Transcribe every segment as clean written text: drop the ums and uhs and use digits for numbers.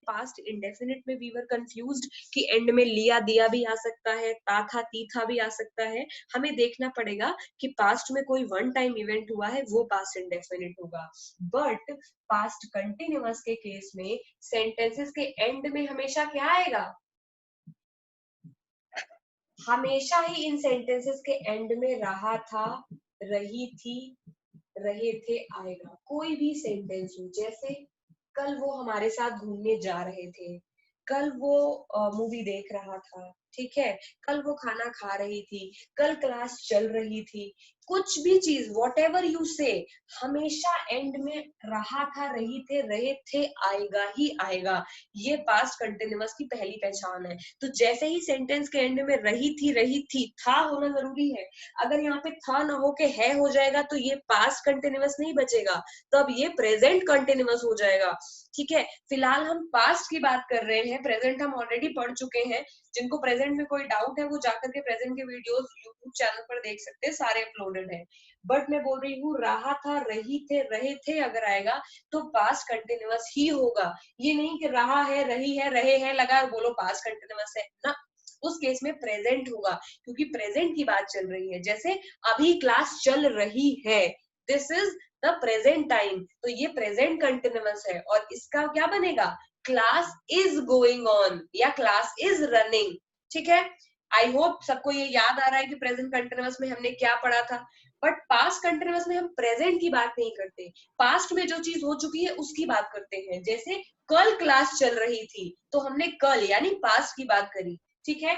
Past indefinite में we were confused कि and में लिया दिया भी आ सकता है, ता था ती था भी आ सकता है। हमें देखना पड़ेगा कि पास्ट में कोई वन टाइम इवेंट हुआ है, वो पास्ट इंडेफिनिट होगा। बट पास्ट कंटिन्यूअस के केस में सेंटेंसेस के एंड में हमेशा क्या आएगा? हमेशा ही इन सेंटेंसेस के एंड में रहा था, रही थी, रहे थे आएगा। कोई भी सेंटेंस हो, जैसे कल वो हमारे साथ घूमने जा रहे थे, कल वो मूवी देख रहा था, ठीक है, कल वो खाना खा रही थी, कल क्लास चल रही थी, कुछ भी चीज वॉट एवर यू से, हमेशा एंड में रहा था, रहे थे आएगा ही आएगा। ये पास्ट कंटिन्यूअस की पहली पहचान है। तो जैसे ही सेंटेंस के एंड में रही थी, था होना जरूरी है। अगर यहाँ पे था ना हो के है हो जाएगा तो ये पास्ट कंटिन्यूअस नहीं बचेगा, तो अब ये प्रेजेंट कंटिन्यूअस हो जाएगा। ठीक है, फिलहाल हम पास्ट की बात कर रहे हैं, प्रेजेंट हम ऑलरेडी पढ़ चुके हैं। जिनको प्रेजेंट में कोई डाउट है वो जाकर के प्रेजेंट के वीडियोस यूट्यूब चैनल पर देख सकते हैं, सारे अपलोडेड हैं। बट मैं बोल रही हूँ रहा था, रहे थे अगर आएगा तो पास्ट कंटिन्यूअस ही होगा। ये नहीं कि रहा है, रही है, रहे हैं लगा बोलो पास्ट कंटिन्यूअस है ना, उस केस में प्रेजेंट होगा, क्योंकि प्रेजेंट की बात चल रही है। जैसे अभी क्लास चल रही है, this is the present time, तो ये प्रेजेंट कंटिन्यूअस है। और इसका क्या बनेगा? क्लास इज गोइंग ऑन या क्लास इज रनिंग। ठीक है, आई होप सबको ये याद आ रहा है कि प्रेजेंट कंटिन्यूअस में हमने क्या पढ़ा था। बट पास्ट कंटिन्यूअस में हम प्रेजेंट की बात नहीं करते, पास्ट में जो चीज हो चुकी है उसकी बात करते हैं। जैसे कल क्लास चल रही थी तो हमने कल यानी पास्ट की बात करी। ठीक है,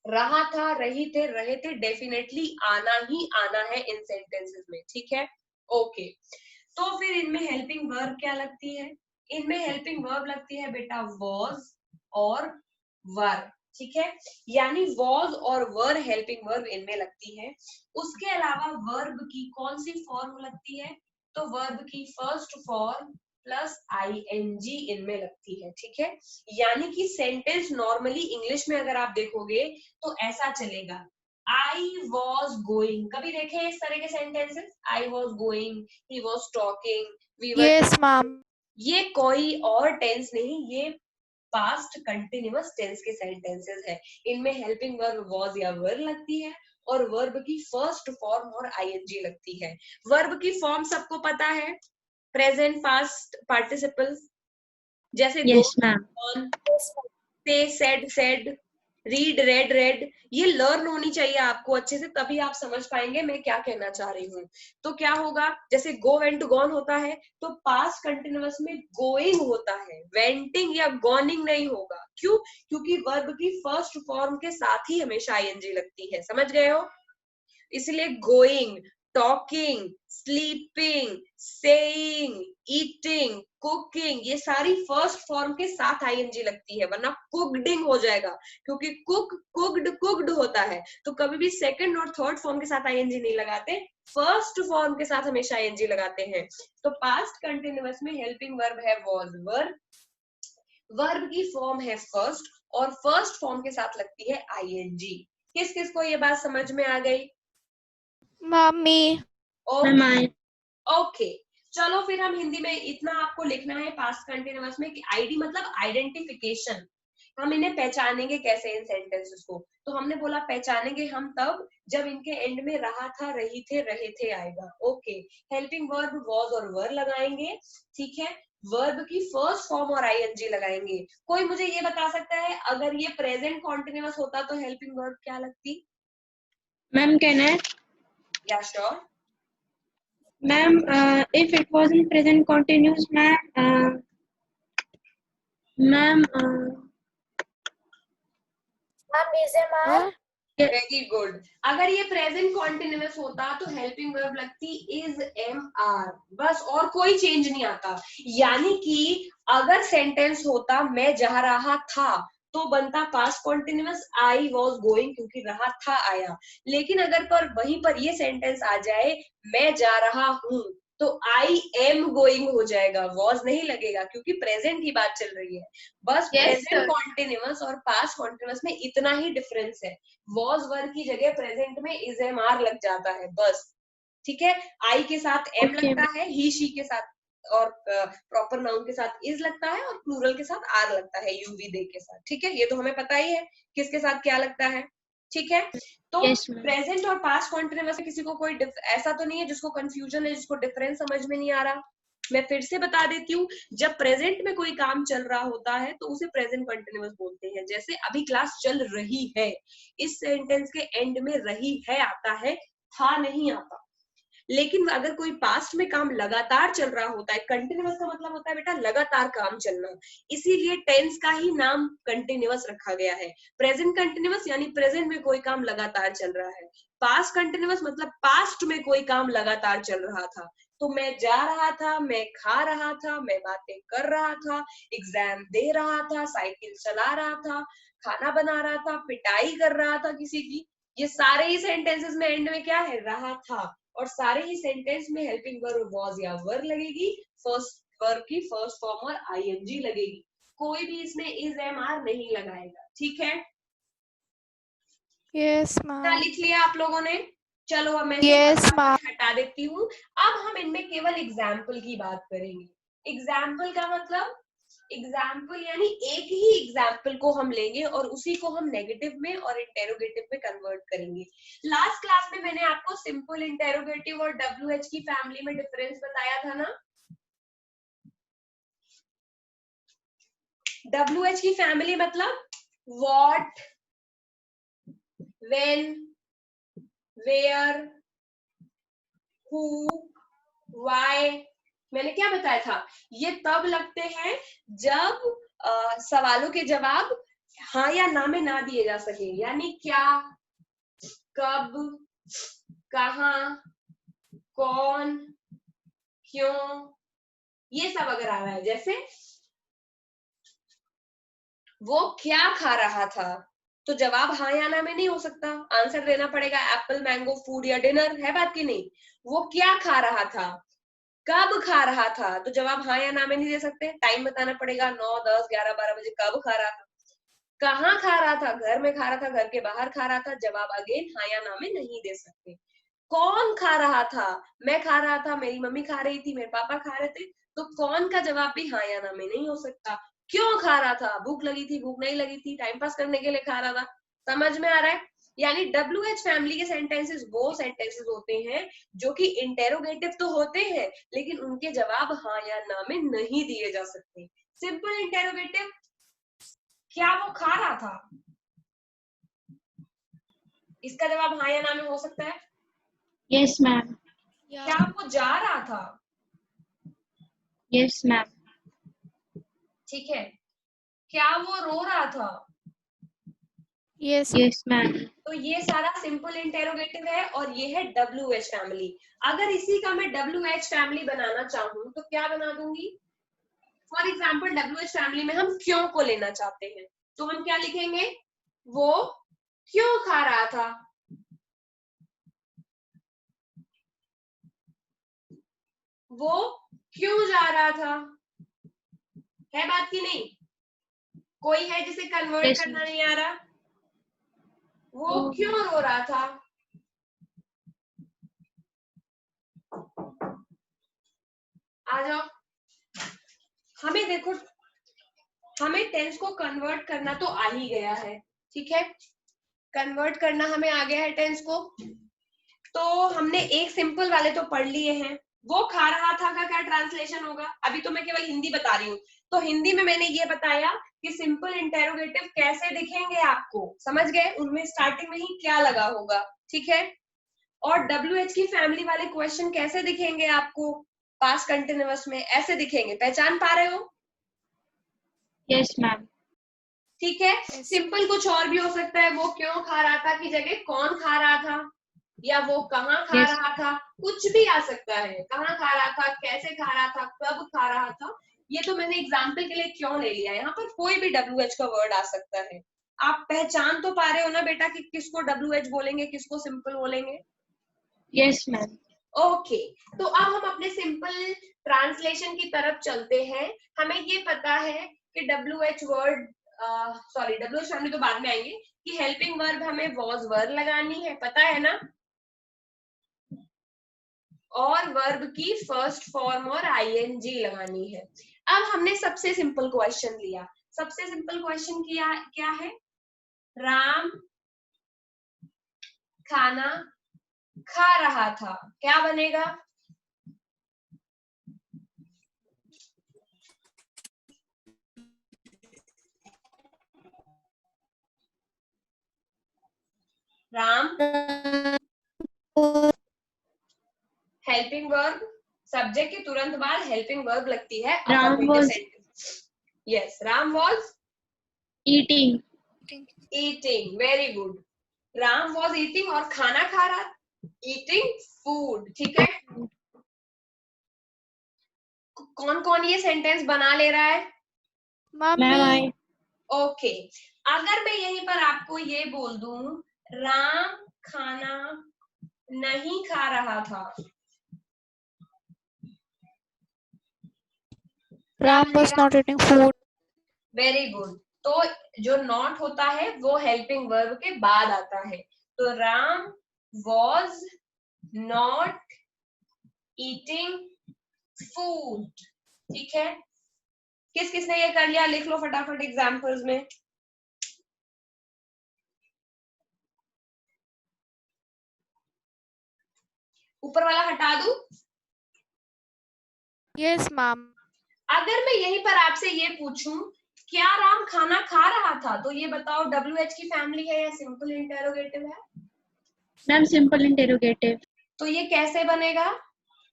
रहा था, रहे थे, डेफिनेटली आना ही आना है इन सेंटेंसेस में। ठीक है, ओके। तो फिर इनमें हेल्पिंग वर्ब क्या लगती है? इनमें हेल्पिंग वर्ब लगती है बेटा was और वर। ठीक है, यानी was और वर हेल्पिंग वर्ब इनमें लगती है। उसके अलावा वर्ब की कौन सी फॉर्म लगती है? तो वर्ब की फर्स्ट फॉर्म प्लस आईएनजी इनमें लगती है। ठीक है, यानी कि सेंटेंस नॉर्मली इंग्लिश में अगर आप देखोगे तो ऐसा चलेगा, आई वॉज गोइंग। कभी देखे इस तरह के sentences? I was going, he was talking, we were. Yes ma'am. ये कोई और टेंस नहीं, ये पास्ट कंटिन्यूअस टेंस के सेंटेंसेस है। इनमें हेल्पिंग वर्ब वॉज या वर लगती है और वर्ब की फर्स्ट फॉर्म और आईएनजी लगती है। वर्ब की फॉर्म सबको पता है, प्रेजेंट पास्ट पार्टिसिपल, जैसे गो, यस मैम। ऑन, से, सेड, रीड, रेड। ये लर्न होनी चाहिए आपको अच्छे से, तभी आप समझ पाएंगे मैं क्या कहना चाह रही हूँ। तो क्या होगा, जैसे गो वेंट गॉन होता है तो पास्ट कंटिन्यूअस में गोइंग होता है, वेंटिंग या गॉनिंग नहीं होगा। क्यों? क्योंकि वर्ब की फर्स्ट फॉर्म के साथ ही हमेशा आईएनजी लगती है। समझ गए हो? इसलिए going, talking, sleeping, saying, eating, cooking, ये सारी फर्स्ट फॉर्म के साथ आईएनजी लगती है, वरना कुकडिंग हो जाएगा। क्योंकि कुक, कुक्ड होता है, तो कभी भी सेकंड और थर्ड फॉर्म के साथ आईएनजी नहीं लगाते, फर्स्ट फॉर्म के साथ हमेशा आईएनजी लगाते हैं। तो पास्ट कंटिन्यूअस में हेल्पिंग वर्ब है वॉज वर, वर्ब की फॉर्म है फर्स्ट और फर्स्ट फॉर्म के साथ लगती है आईएनजी। किस किस को ये बात समझ में आ गई? मम्मी। Okay, okay. चलो फिर हम हिंदी में इतना आपको लिखना है पास्ट कंटिन्यूअस में कि आईडी मतलब आइडेंटिफिकेशन। हम इन्हें पहचानेंगे कैसे इन सेंटेंसेस को? तो हमने बोला पहचानेंगे हम तब जब इनके एंड में रहा था, रहे थे आएगा। ओके, हेल्पिंग वर्ब वॉज और वर लगाएंगे। ठीक है, वर्ब की फर्स्ट फॉर्म और आईएनजी लगाएंगे। कोई मुझे ये बता सकता है अगर ये प्रेजेंट कॉन्टिन्यूअस होता तो हेल्पिंग वर्ब क्या लगती? Ma'am can I? या sure. Ma'am, if it was in present continuous, ma'am, ma'am, very good. अगर ये प्रेजेंट कॉन्टिन्यूअस होता तो हेल्पिंग वर्ब लगती इज एम आर, बस, और कोई चेंज नहीं आता। यानी कि अगर सेंटेंस होता मैं जा रहा था तो बनता past continuous I was going, क्योंकि रहा था आया। लेकिन अगर पर वहीं पर ये सेंटेंस आ जाए मैं जा रहा हूं तो आई एम गोइंग हो जाएगा, वॉज नहीं लगेगा, क्योंकि प्रेजेंट की बात चल रही है। बस प्रेजेंट कॉन्टिन्यूअस और पास्ट कॉन्टिन्यूअस में इतना ही डिफरेंस है, वॉज वर की जगह प्रेजेंट में इज एम आर लग जाता है बस। ठीक है, आई के साथ एम Okay. लगता है, ही शी के साथ और प्रॉपर नाउन के साथ इज लगता है और प्लूरल के साथ आर लगता है यूवी दे के साथ, ठीक है, ये तो हमें पता ही है किसके साथ क्या लगता है, ठीक है। तो प्रेजेंट और पास्ट कॉन्टिन्यूअस में किसी को कोई ऐसा तो नहीं है जिसको कंफ्यूजन है, जिसको डिफरेंस समझ में नहीं आ रहा। मैं फिर से बता देती हूँ, जब प्रेजेंट में कोई काम चल रहा होता है तो उसे प्रेजेंट कंटिन्यूअस बोलते हैं। जैसे अभी क्लास चल रही है, इस सेंटेंस के एंड में रही है आता है, था नहीं आता। लेकिन अगर कोई पास्ट में काम लगातार चल रहा होता है, कंटिन्यूअस का मतलब होता है बेटा लगातार काम चलना, इसीलिए टेंस का ही नाम कंटिन्यूअस रखा गया है। प्रेजेंट कंटिन्यूअस यानी प्रेजेंट में कोई काम लगातार चल रहा है, पास्ट कंटिन्यूअस मतलब पास्ट में कोई काम लगातार चल रहा था। तो मैं जा रहा था, मैं खा रहा था, मैं बातें कर रहा था, एग्जाम दे रहा था, साइकिल चला रहा था, खाना बना रहा था, पिटाई कर रहा था किसी की, ये सारे ही सेंटेंसेस में एंड में क्या है, रहा था। और सारे ही सेंटेंस में हेल्पिंग वर्ब वाज या वर लगेगी, फर्स्ट वर्ब की फर्स्ट फॉर्म और आईएनजी लगेगी, कोई भी इसमें इज एम आर नहीं लगाएगा, ठीक है। Yes ma'am. लिख लिया आप लोगों ने? चलो अब मैं यस मैम। हटा देती हूँ। अब हम इनमें केवल एग्जाम्पल की बात करेंगे। एग्जाम्पल का मतलब, एग्जाम्पल यानी एक ही एग्जाम्पल को हम लेंगे और उसी को हम नेगेटिव में और इंटेरोगेटिव में कन्वर्ट करेंगे। लास्ट क्लास में मैंने आपको सिंपल, इंटेरोगेटिव और WH की फैमिली में डिफरेंस बताया था ना। WH की फैमिली मतलब what, when, where, who, why. मैंने क्या बताया था, ये तब लगते हैं जब सवालों के जवाब हाँ या ना में ना दिए जा सके, यानी क्या, कब, कहाँ, कौन, क्यों, ये सब अगर आ रहा है। जैसे वो क्या खा रहा था, तो जवाब हाँ या ना में नहीं हो सकता, आंसर देना पड़ेगा एप्पल, मैंगो, फूड या डिनर, है बात की नहीं। वो क्या खा रहा था, कब खा रहा था, तो जवाब हाँ या ना में नहीं दे सकते, टाइम बताना पड़ेगा 9, 10, 11, 12 बजे कब खा रहा था। कहाँ खा रहा था, घर में खा रहा था, घर के बाहर खा रहा था, जवाब अगेन हाँ या ना में नहीं दे सकते। कौन खा रहा था, मैं खा रहा था, मेरी मम्मी खा रही थी, मेरे पापा खा रहे थे, तो कौन का जवाब भी हाँ या ना में नहीं हो सकता। क्यों खा रहा था, भूख लगी थी, भूख नहीं लगी थी, टाइम पास करने के लिए खा रहा था। समझ में आ रहा है? यानी WH फैमिली के सेंटेंसेस वो सेंटेंसेस होते हैं जो कि इंटेरोगेटिव तो होते हैं लेकिन उनके जवाब हाँ या ना में नहीं दिए जा सकते। सिंपल इंटेरोगेटिव, क्या वो खा रहा था, इसका जवाब हाँ या ना में हो सकता है। Yes ma'am. क्या वो जा रहा था, यस मैम। ठीक है। क्या वो रो रहा था, यस यस मैम। तो ये सारा सिंपल इंटेरोगेटिव है और ये है WH फैमिली। अगर इसी का मैं WH फैमिली बनाना चाहूँ तो क्या बना दूंगी। फॉर एग्जाम्पल WH फैमिली में हम क्यों को लेना चाहते हैं तो हम क्या लिखेंगे, वो क्यों खा रहा था, वो क्यों जा रहा था, है बात की नहीं। कोई है जिसे कन्वर्ट Yes, करना ma'am. नहीं आ रहा, वो क्यों रो रहा था, आ जाओ। हमें देखो, हमें टेंस को कन्वर्ट करना तो आ ही गया है, ठीक है, कन्वर्ट करना हमें आ गया है टेंस को। तो हमने एक सिंपल वाले तो पढ़ लिए हैं। वो खा रहा था का क्या ट्रांसलेशन होगा, अभी तो मैं केवल हिंदी बता रही हूँ। तो हिंदी में मैंने ये बताया कि सिंपल इंटेरोगेटिव कैसे दिखेंगे आपको, समझ गए, उनमें स्टार्टिंग में ही क्या लगा होगा, ठीक है। और WH की फैमिली वाले क्वेश्चन कैसे दिखेंगे आपको, पास्ट कंटिन्यूअस में ऐसे दिखेंगे, पहचान पा रहे हो। Yes ma'am. ठीक है। Yes. सिंपल कुछ और भी हो सकता है, वो क्यों खा रहा था की जगह कौन खा रहा था, या वो कहाँ खा Yes. रहा था, कुछ भी आ सकता है, कहाँ खा रहा था, कैसे खा रहा था, कब खा रहा था। ये तो मैंने एग्जाम्पल के लिए क्यों ले लिया, यहाँ पर कोई भी WH का वर्ड आ सकता है। आप पहचान तो पा रहे हो ना बेटा कि किसको WH बोलेंगे, किसको सिंपल बोलेंगे। Yes ma'am. ओके, तो अब हम अपने सिंपल ट्रांसलेशन की तरफ चलते हैं। हमें ये पता है कि WH word, sorry WH family तो बाद में आएंगे, कि हेल्पिंग वर्ब हमें वॉज वर लगानी है, पता है ना। और वर्ब की फर्स्ट फॉर्म और आईएनजी लगानी है। अब हमने सबसे सिंपल क्वेश्चन लिया। सबसे सिंपल क्वेश्चन क्या है? राम खाना खा रहा था, क्या बनेगा? राम हेल्पिंग वर्ब, सब्जेक्ट के तुरंत बाद हेल्पिंग वर्ब लगती है। Ram was yes, Ram was eating. Eating, very good. Ram was eating और खाना खा रहा, ईटिंग फूड, ठीक है। कौन कौन ये सेंटेंस बना ले रहा है? मम्मी। ओके, अगर मैं यहीं पर आपको ये बोल दूं राम खाना नहीं खा रहा था, Ram was not eating food. Very good. तो जो नॉट होता है वो हेल्पिंग वर्ब के बाद आता है। तो Ram was not eating food, ठीक है। किस किसने ये कर लिया? लिख लो फटाफट एग्जाम्पल्स में। ऊपर वाला हटा दूं? Yes, ma'am. अगर मैं यहीं पर आपसे ये पूछूं क्या राम खाना खा रहा था, तो ये बताओ WH की फैमिली है या सिंपल इंटेरोगेटिव है? Ma'am simple interrogative. तो ये कैसे बनेगा?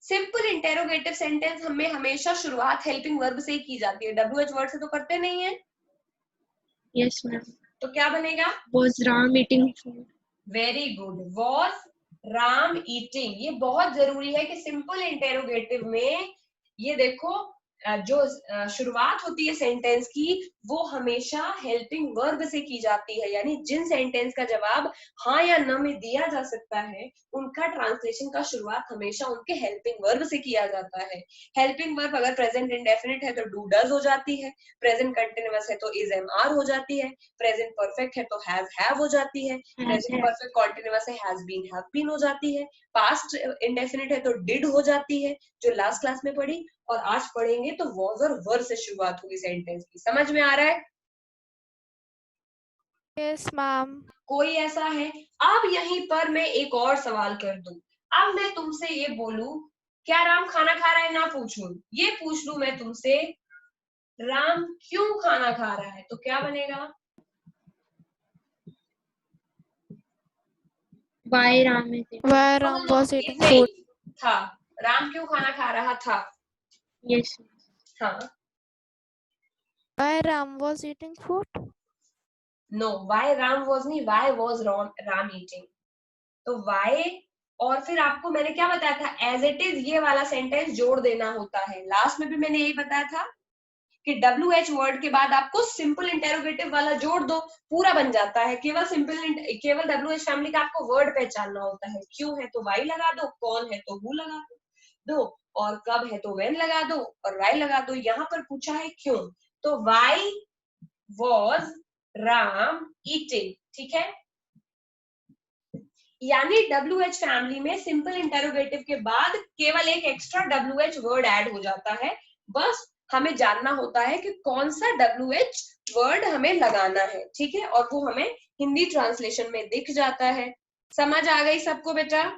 सिंपल इंटेरोगेटिव सेंटेंस हमें हमेशा शुरुआत हेल्पिंग वर्ब से ही की जाती है, WH वर्ड से तो करते नहीं है। Yes ma'am. तो क्या बनेगा? Was Ram eating food? Very good, was Ram eating. ये बहुत जरूरी है कि सिंपल इंटेरोगेटिव में ये देखो जो शुरुआत होती है सेंटेंस की वो हमेशा हेल्पिंग वर्ब से की जाती है, यानी जिन सेंटेंस का जवाब हाँ या न में दिया जा सकता है उनका ट्रांसलेशन का शुरुआत हमेशा उनके हेल्पिंग वर्ब से किया जाता है। हेल्पिंग वर्ब अगर प्रेजेंट इंडेफिनिट है तो डू डज हो जाती है, प्रेजेंट कंटिन्यूअस है तो इज एम आर हो जाती है, प्रेजेंट परफेक्ट है तो हैव हो जाती है, प्रेजेंट परफेक्ट कॉन्टिन्यूअस है हैज बीन हो जाती है, पास्ट इंडेफिनिट है तो डिड हो जाती है जो लास्ट क्लास में पढ़ी, और आज पढ़ेंगे तो वॉज और वर से शुरुआत होगी सेंटेंस की। समझ में आ रहा है? Yes, ma'am. कोई ऐसा है? अब यहीं पर मैं एक और सवाल कर दूं। अब मैं तुमसे ये बोलूं क्या राम खाना खा रहा है, ना पूछूं, ये पूछ लूं मैं तुमसे राम क्यों खाना खा रहा है, तो क्या बनेगा? Why Ram is eating? Why Ram was eating food? था, राम क्यों खाना खा रहा था? Yes. हाँ, Why Ram was eating food? No, why Ram was नहीं, वाई वॉज राम ईटिंग। तो वाई और फिर आपको मैंने क्या बताया था, एज इट इज ये वाला सेंटेंस जोड़ देना होता है। लास्ट में भी मैंने यही बताया था कि WH वर्ड के बाद आपको सिंपल इंटेरोगेटिव वाला जोड़ दो, पूरा बन जाता है। केवल WH फैमिली का आपको वर्ड पहचानना होता है। क्यों है तो वाई लगा दो, कौन है तो हु लगा दो, और कब है तो वेन लगा दो, और वाई लगा दो। यहाँ पर पूछा है क्यों, तो वाई वॉज राम ईटिंग, ठीक है। यानी WH फैमिली में सिंपल इंटेरोगेटिव के बाद केवल एक एक्स्ट्रा WH वर्ड ऐड हो जाता है। बस हमें जानना होता है कि कौन सा WH वर्ड हमें लगाना है, ठीक है, और वो हमें हिंदी ट्रांसलेशन में दिख जाता है। समझ आ गई सबको बेटा?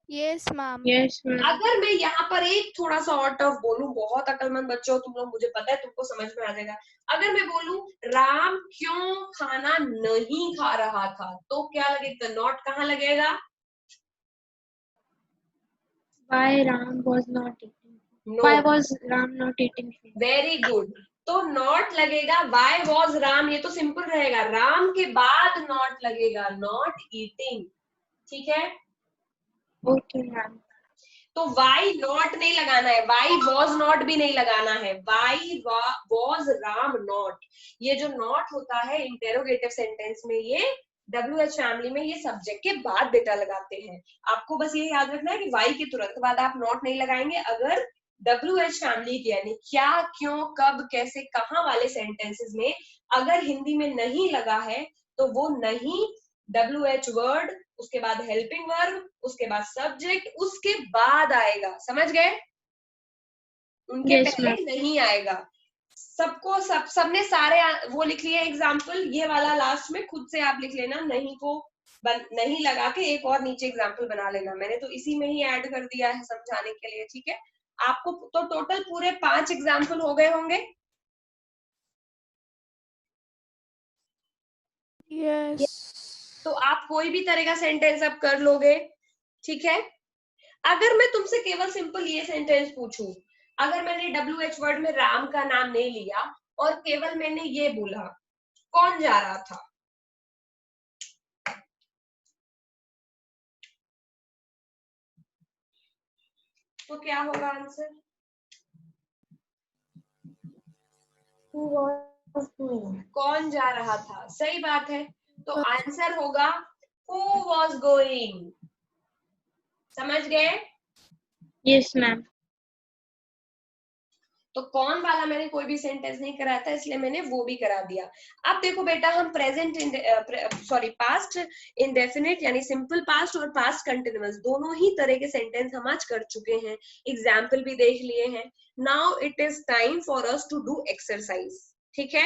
Yes, ma'am. Yes ma'am. अगर मैं यहाँ पर एक थोड़ा सा और टफ बोलूं, बहुत अकलमंद बच्चों हो तुम लोग, मुझे पता है तुमको समझ में आ जाएगा। अगर मैं बोलूं राम क्यों खाना नहीं खा रहा था, तो क्या लगेगा? नॉट कहाँ लगेगा? Why Ram was not eating? No, Why was Ram not eating food? Very good. तो नॉट लगेगा, वाई वॉज राम, ये तो सिंपल रहेगा, राम के बाद नॉट लगेगा, नॉट ईटिंग, ठीक है। Okay ma'am. तो वाई नॉट नहीं लगाना है, वाई वॉज नॉट भी नहीं लगाना है, वाई वॉज राम नॉट। ये जो नॉट होता है इंटेरोगेटिव सेंटेंस में, ये WH फैमिली में ये सब्जेक्ट के बाद बेटा लगाते हैं। आपको बस ये याद रखना है कि वाई के तुरंत बाद आप नॉट नहीं लगाएंगे अगर WH फैमिली के यानी क्या, क्यों, कब, कैसे, कहाँ वाले सेंटेंसेस में अगर हिंदी में नहीं लगा है तो वो नहीं WH वर्ड, उसके बाद हेल्पिंग वर्ब, उसके बाद सब्जेक्ट, उसके बाद आएगा, समझ गए? उनके Yes, पहले ma'am. नहीं आएगा। सबको सबने सारे वो लिख लिए एग्जाम्पल, ये वाला लास्ट में खुद से आप लिख लेना, नहीं को नहीं लगा के एक और नीचे एग्जाम्पल बना लेना, मैंने तो इसी में ही ऐड कर दिया है समझाने के लिए, ठीक है? आपको तो टोटल पूरे 5 एग्जाम्पल हो गए होंगे। Yes. तो आप कोई भी तरह का सेंटेंस अब कर लोगे, ठीक है? अगर मैं तुमसे केवल सिंपल ये सेंटेंस पूछूं, अगर मैंने WH वर्ड में राम का नाम नहीं लिया और केवल मैंने ये बोला कौन जा रहा था, तो क्या होगा आंसर? कौन जा रहा था, सही बात है, तो आंसर होगा who was going। समझ गए? Yes, ma'am. तो कौन वाला मैंने कोई भी सेंटेंस नहीं कराया था, इसलिए मैंने वो भी करा दिया। अब देखो बेटा, हम प्रेजेंट पास्ट इंडेफिनिट यानी सिंपल पास्ट और पास्ट कंटिन्यूअस दोनों ही तरह के सेंटेंस हम आज कर चुके हैं, एग्जाम्पल भी देख लिए हैं। Now it is time for us to do exercise, ठीक है?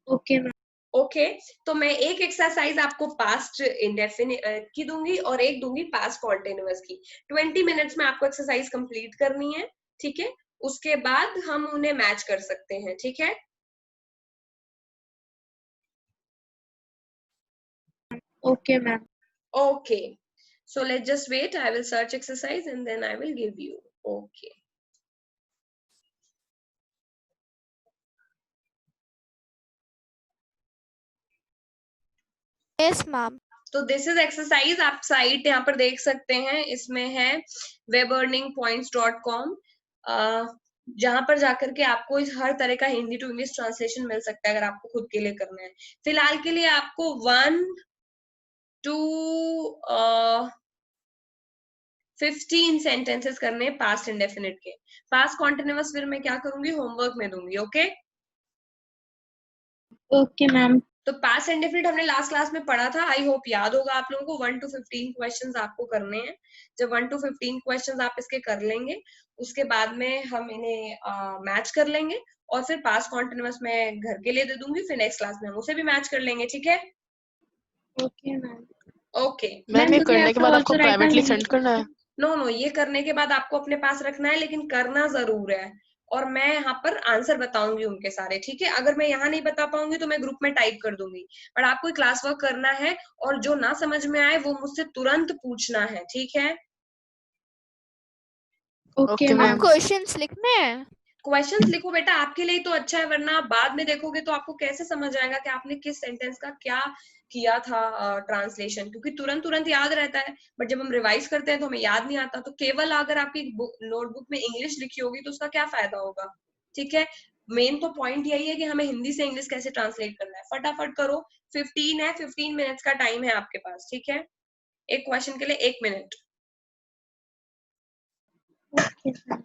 Okay, ma'am. ओके तो मैं एक एक्सरसाइज आपको पास्ट इंडेफिनिट की दूंगी और एक दूंगी पास्ट कॉन्टिन्यूअस की। 20 मिनट्स में आपको एक्सरसाइज कंप्लीट करनी है, ठीक है? उसके बाद हम उन्हें मैच कर सकते हैं, ठीक है? Okay, ma'am. Okay so let's just wait, I will search exercise and then I will give you। okay Yes, ma'am. तो दिस इज एक्सरसाइज, आप साइट यहाँ पर देख सकते हैं, इसमें है weblearningpoints.com, जहां पर जाकर के आपको इस हर तरह का हिंदी टू इंग्लिश ट्रांसलेशन मिल सकता है अगर आपको खुद के लिए करना है। फिलहाल के लिए आपको 1 to 15 सेंटेंसेस करने पास्ट इंडेफिनिट के। पास्ट कॉन्टिन्यूअस फिर मैं क्या करूंगी, होमवर्क में दूंगी, ओके? Okay, ma'am. तो पास्ट इंडेफिनिट हमने लास्ट क्लास में पढ़ा था, आई होप याद होगा आप लोगों को। 1 to 15 क्वेश्चंस आपको करने हैं। जब 1 to 15 क्वेश्चंस आप इसके कर लेंगे, उसके बाद में हम इन्हें मैच कर लेंगे और फिर पास्ट कॉन्टिन्यूअस में घर के लिए दे दूंगी, फिर नेक्स्ट क्लास में हम उसे भी मैच कर लेंगे, ठीक है? Okay, ma'am. ओके मैम ये do we करने have के to बाद also आपको write down privately the send करना है? नो, ये करने के बाद आपको अपने पास रखना है, लेकिन करना जरूर है। और मैं यहाँ पर आंसर बताऊंगी उनके सारे, ठीक है? अगर मैं यहाँ नहीं बता पाऊंगी तो मैं ग्रुप में टाइप कर दूंगी, पर आपको क्लास वर्क करना है और जो ना समझ में आए वो मुझसे तुरंत पूछना है, ठीक है? Okay, Okay, ma'am. ma'am. Questions लिखने हैं? क्वेश्चंस लिखो बेटा, आपके लिए तो अच्छा है, वरना आप बाद में देखोगे तो आपको कैसे समझ आएगा कि आपने किस सेंटेंस का क्या किया था ट्रांसलेशन, क्योंकि तुरंत याद रहता है, बट जब हम रिवाइज करते हैं तो हमें याद नहीं आता। तो केवल अगर आपकी नोटबुक में इंग्लिश लिखी होगी तो उसका क्या फायदा होगा, ठीक है? मेन तो पॉइंट यही है कि हमें हिंदी से इंग्लिश कैसे ट्रांसलेट करना है। फटाफट करो, 15 है, 15 मिनट्स का टाइम है आपके पास, ठीक है? एक क्वेश्चन के लिए 1 मिनट। Okay, ma'am.